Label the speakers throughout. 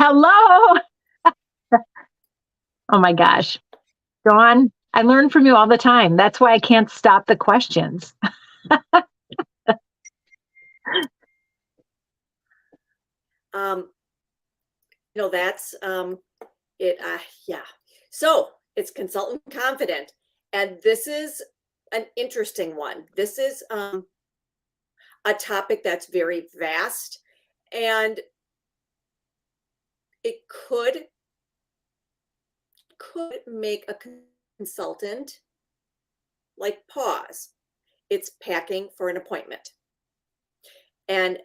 Speaker 1: Hello. Oh my gosh. Dawn, I learn from you all the time. That's why I can't stop the questions.
Speaker 2: Um, that's it. Yeah. So it's consultant confident. And this is an interesting one. This is a topic that's very vast and it could make a consultant like pause. It's packing for an appointment. And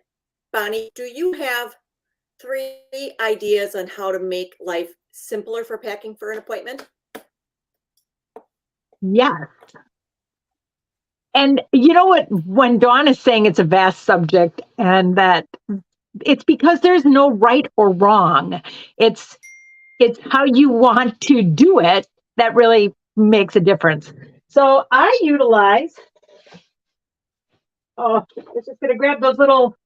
Speaker 2: Bonnie, do you have 3 ideas on how to make life simpler for packing for an appointment?
Speaker 1: Yes. And you know what? When Dawn is saying it's a vast subject and that it's because there's no right or wrong. It's it's how you want to do it that really makes a difference. So I utilize, oh, I was just gonna grab those little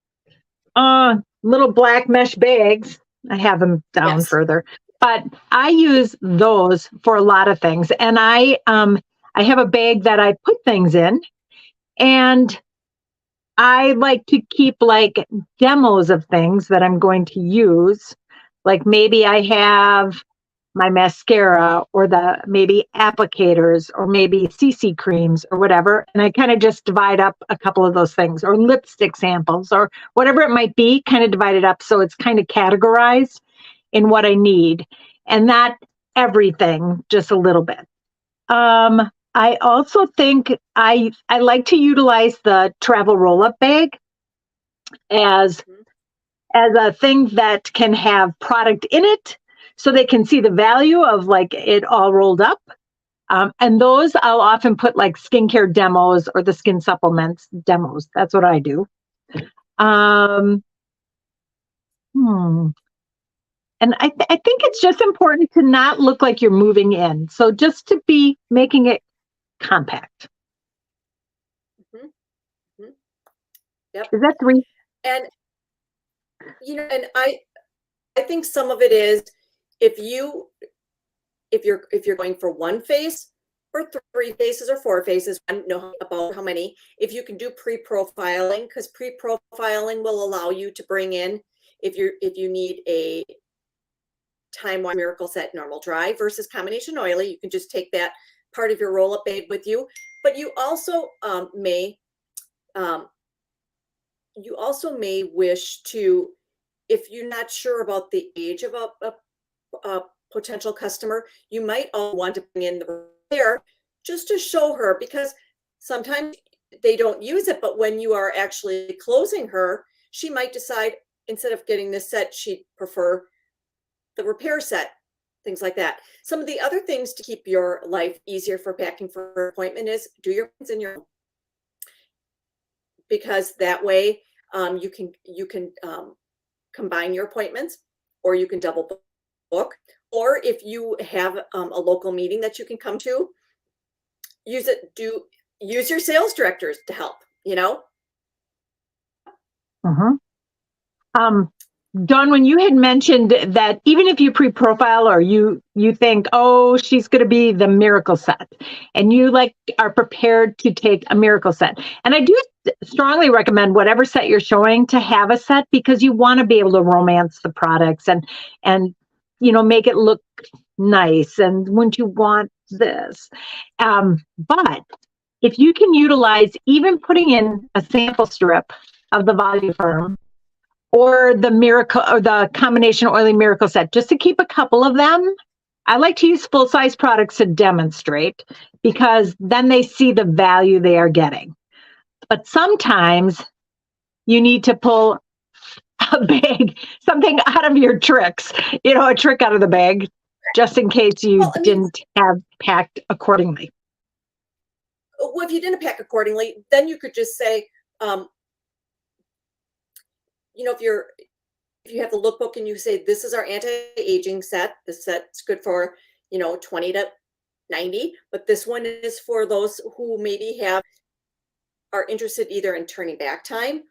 Speaker 1: black mesh bags. I have them down
Speaker 2: Yes.
Speaker 1: further, but I use those for a lot of things. And I have a bag that I put things in, and I like to keep like demos of things that I'm going to use. Like maybe I have my mascara or the maybe applicators or maybe CC creams or whatever. And I kind of just divide up a couple of those things or lipstick samples or whatever it might be, kind of divide it up so it's kind of categorized in what I need and not everything, just a little bit. I also think I like to utilize the travel roll up bag as
Speaker 2: Mhm.
Speaker 1: as a thing that can have product in it so they can see the value of like it all rolled up. And those I'll often put like skincare demos or the skin supplements demos. That's what I do. Um, hmm. And I think it's just important to not look like you're moving in. So just to be making it compact.
Speaker 2: Mhm. Mhm. Yep.
Speaker 1: Is that three?
Speaker 2: And and I think some of it is if you're going for one face or 3 faces or 4 faces, I don't know about how many. If you can do pre-profiling, because pre-profiling will allow you to bring in if you need a time wash miracle set normal dry versus combination oily, you can just take that part of your roll-up bag with you. But um, you also may wish to, if you're not sure about the age of a potential customer, you might all want to bring in the repair just to show her, because sometimes they don't use it, but when you are actually closing her, she might decide instead of getting this set, she'd prefer the repair set, things like that. Some of the other things to keep your life easier for packing for an appointment is do your things in your home, because that way you can combine your appointments, or you can double book, or if you have a local meeting that you can come to, use your sales directors to help.
Speaker 1: Mhm. Um, Dawn, when you had mentioned that even if you pre-profile or you think, oh, she's going to be the miracle set, and you like are prepared to take a miracle set, and I do strongly recommend whatever set you're showing to have a set because you want to be able to romance the products and make it look nice. And wouldn't you want this? But if you can utilize even putting in a sample strip of the Voluform or the miracle or the combination oily miracle set, just to keep a couple of them. I like to use full size products to demonstrate because then they see the value they are getting. But sometimes you need to pull a bag, something out of your tricks, a trick out of the bag, just in case you
Speaker 2: Well, I mean,
Speaker 1: didn't have packed accordingly.
Speaker 2: well, if you didn't pack accordingly, then you could just say, um, if you have the lookbook and you say this is our anti-aging set, this set's good for 20 to 90, but this one is for those who maybe are interested either in turning back time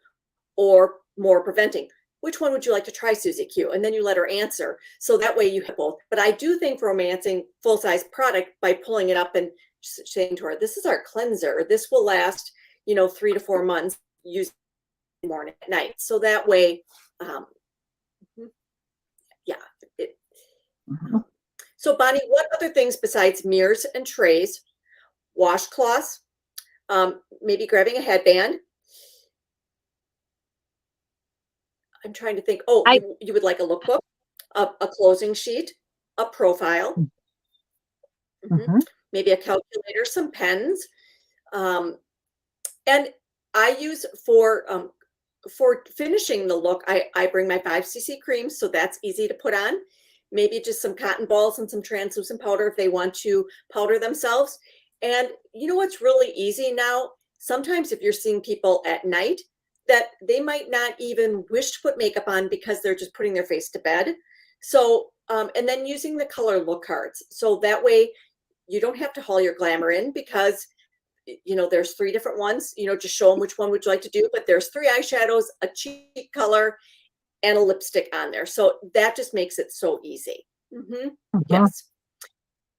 Speaker 2: or more preventing. which one would you like to try, Susie Q? And then you let her answer. So that way you have both. But I do think romancing full-size product by pulling it up and saying to her, this is our cleanser. This will last, 3 to 4 months, use morning at night. So that way, yeah. So Bonnie, what other things besides mirrors and trays, washcloths, maybe grabbing a headband? I'm trying to think. Oh, you would like a lookbook, a closing sheet, a profile, maybe a calculator, some pens. And I use for finishing the look, I bring my 5cc cream, so that's easy to put on. Maybe just some cotton balls and some translucent powder if they want to powder themselves. And you know what's really easy now? Sometimes if you're seeing people at night, that they might not even wish to put makeup on because they're just putting their face to bed. So, and then using the color look cards. So that way you don't have to haul your glamour in because, there's 3 different ones, just show them which one would you like to do. But there's 3 eyeshadows, a cheek color, and a lipstick on there. So that just makes it so easy. Yes.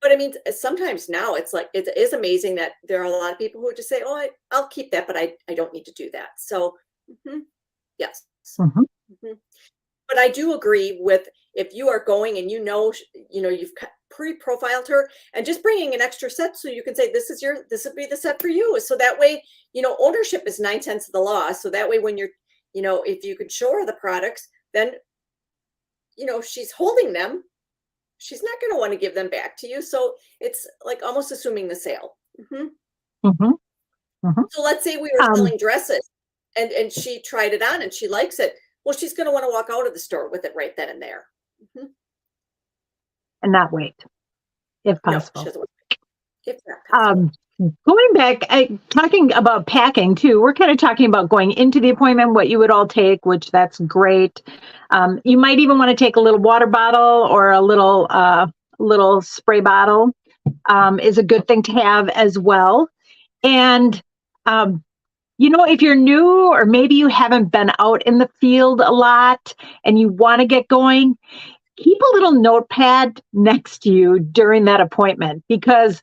Speaker 2: But I mean, sometimes now it's like, it is amazing that there are a lot of people who just say, oh, I'll keep that, but I don't need to do that. So yes. But I do agree with, if you are going and you've pre-profiled her, and just bringing an extra set so you can say, this would be the set for you. So that way, ownership is 9 tenths of the law. So that way when you're, if you could show her the products, then, she's holding them. She's not going to want to give them back to you. So it's like almost assuming the sale. So let's say we were selling dresses and she tried it on and she likes it. Well, she's going to want to walk out of the store with it right then and there.
Speaker 1: And not wait, if possible.
Speaker 2: No, she doesn't want to wait. If not possible.
Speaker 1: Going back, talking about packing too, we're kind of talking about going into the appointment, what you would all take, which that's great. You might even want to take a little water bottle or a little spray bottle is a good thing to have as well. And, if you're new or maybe you haven't been out in the field a lot and you want to get going, keep a little notepad next to you during that appointment, because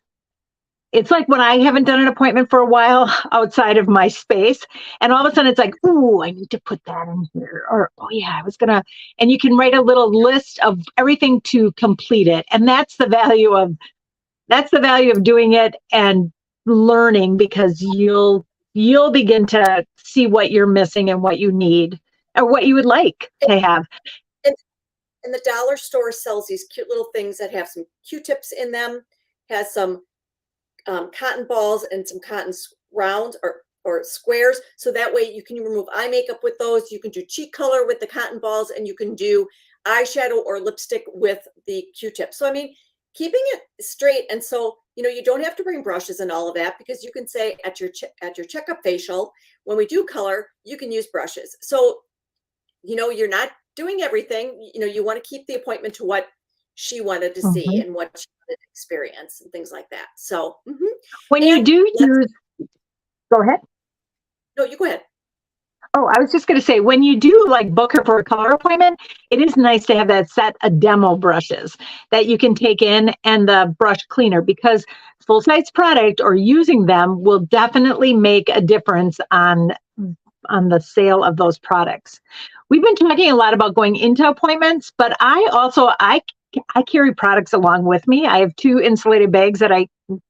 Speaker 1: it's like when I haven't done an appointment for a while outside of my space, and all of a sudden it's like, ooh, I need to put that in here. Or, oh yeah, and you can write a little list of everything to complete it. And that's the value of doing it and learning, because you'll begin to see what you're missing and what you need or what you would like to have.
Speaker 2: And the dollar store sells these cute little things that have some Q-tips in them, has some cotton balls and some cotton rounds or squares. So that way you can remove eye makeup with those. You can do cheek color with the cotton balls, and you can do eyeshadow or lipstick with the Q-tips. So, I mean, keeping it straight. And so, you don't have to bring brushes and all of that, because you can say at your checkup facial, when we do color, you can use brushes. So, you're not doing everything. You want to keep the appointment to what she wanted to see and what she wanted to experience and things like that. So
Speaker 1: when you do use, go ahead.
Speaker 2: No, you go ahead.
Speaker 1: Oh, I was just going to say, when you do like book her for a color appointment, it is nice to have that set of demo brushes that you can take in and the brush cleaner, because full-size product or using them will definitely make a difference on the sale of those products. We've been talking a lot about going into appointments, but I carry products along with me. I have 2 insulated bags that I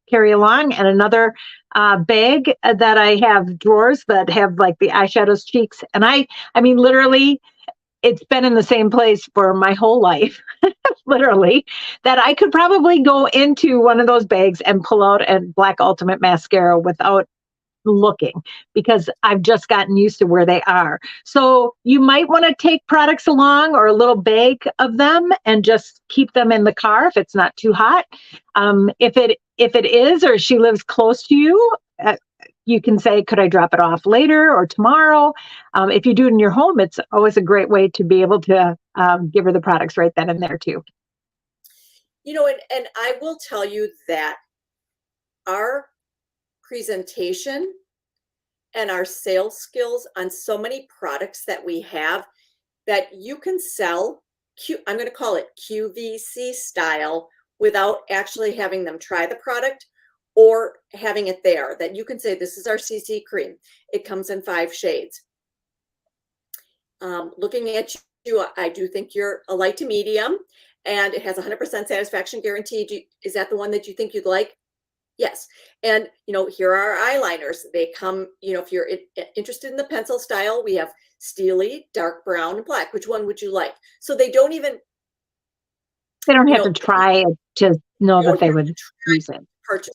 Speaker 1: carry along, and another bag that I have drawers that have like the eyeshadows, cheeks. And I mean, literally, it's been in the same place for my whole life, literally, that I could probably go into one of those bags and pull out a Black Ultimate mascara without looking, because I've just gotten used to where they are. So you might want to take products along or a little bag of them and just keep them in the car if it's not too hot. If it is, or she lives close to you, you can say, could I drop it off later or tomorrow? If you do it in your home, it's always a great way to be able to give her the products right then and there too.
Speaker 2: And I will tell you that our presentation and our sales skills on so many products that we have that you can sell I'm going to call it QVC style without actually having them try the product or having it there, that you can say, this is our CC cream. It comes in 5 shades. Looking at you, I do think you're a light to medium, and it has 100% satisfaction guarantee. Is that the one that you think you'd like? Yes. And, here are our eyeliners. They come, if you're interested in the pencil style, we have steely, dark brown, and black. Which one would you like? So they don't even,
Speaker 1: They don't have to try it to know that they would use it.
Speaker 2: Purchase them.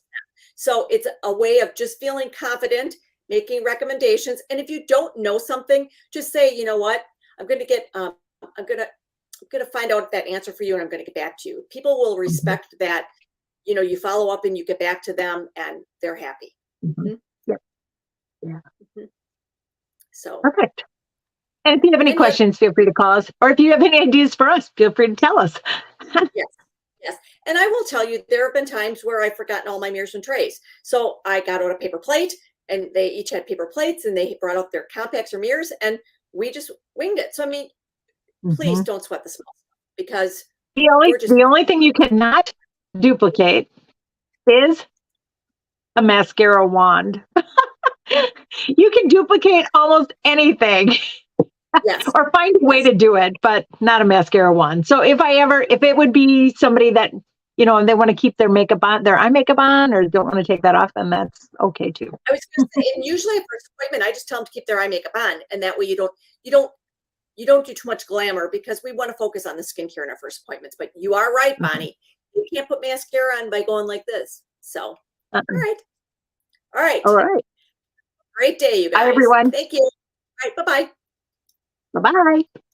Speaker 2: So it's a way of just feeling confident, making recommendations. And if you don't know something, just say, you know what, I'm going to get, I'm going to find out that answer for you, and I'm going to get back to you. People will respect that. You follow up and you get back to them, and they're happy.
Speaker 1: Mm-hmm. Yep. Yeah.
Speaker 2: Mm-hmm. So
Speaker 1: perfect. And if you have any questions, feel free to call us. Or if you have any ideas for us, feel free to tell us.
Speaker 2: Yes. And I will tell you, there have been times where I've forgotten all my mirrors and trays. So I got out a paper plate, and they each had paper plates, and they brought out their compacts or mirrors, and we just winged it. So, I mean, please don't sweat the small stuff, because
Speaker 1: the only thing you cannot duplicate is a mascara wand. You can duplicate almost anything.
Speaker 2: Yes.
Speaker 1: Or find a way to do it, but not a mascara wand. So if it would be somebody that, and they want to keep their makeup on, their eye makeup on, or don't want to take that off, then that's okay too.
Speaker 2: I was going to say, and usually at first appointment, I just tell them to keep their eye makeup on, and that way you don't do too much glamour, because we want to focus on the skincare in our first appointments. But you are right, Bonnie. You can't put mascara on by going like this. So, all right. Great day, you guys.
Speaker 1: Bye, everyone.
Speaker 2: Thank you. All right. Bye-bye.
Speaker 1: Bye-bye.